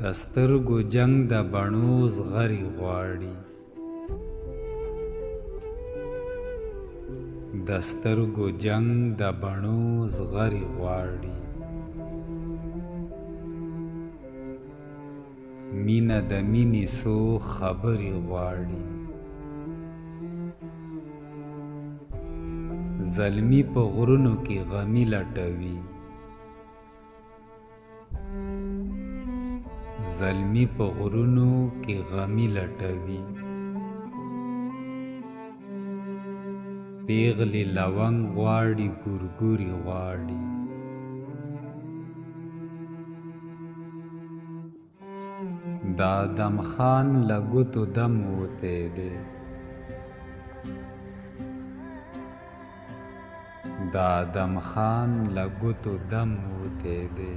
د سترګو جنگ د بڼو زغري غواړي د سترګو جنگ د بڼو زغري غواړي مینه د مینې څو خبرې غواړي زلمی په غرونو کې غمی لټوي زلمی په غرونو کې غمی لټوي پیغلی لونګ غواړي ګورګوري غواړي دا دم خان لګوتو دم وته دی دا دم خان لګوتو دم وته دی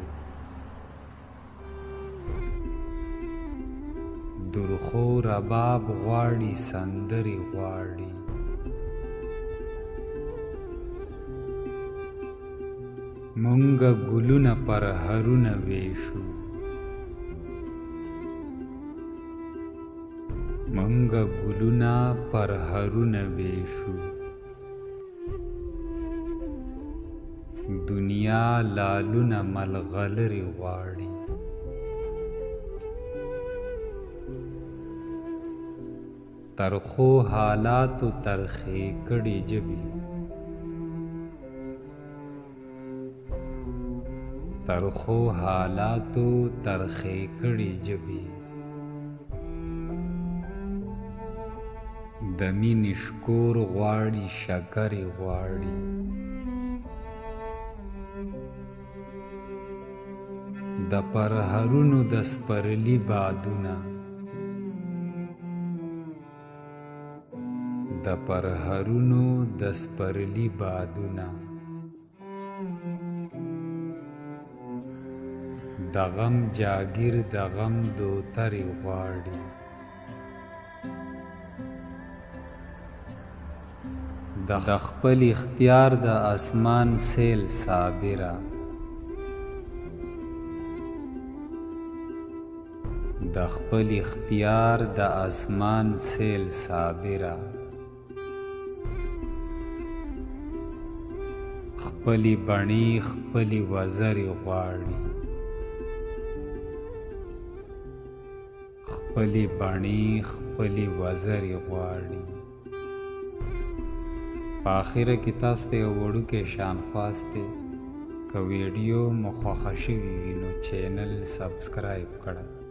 درخو رباب غواړي سندري غواړي مونږه ګلونه پر هرونه ویشو مونږه ګلونه پر هرونه ویشو دنیا لالونه ملغلري غواړي ترخو حالاتو ترخې کړي جبي ترخو حالاتو ترخې کړي جبي د مینې شکور غواړي شکرې غواړي د پرهرونو د سپرلي بادونه د پرهرونو د سپرلي بادونه د غم جاګیر د غم دوترې غواړي د خپل اختیار د اسمان سیل صابره د خپل اختیار د اسمان سیل صابره خپلی بڼې خپلی وزرې غواړي خپلی بڼې خپلی وزرې غواړي په آخره کې تاسو ته یو وړوکی شان خواست دی که ویډیو مو خوښه شوي وي نو چینل سبسکرایب کړه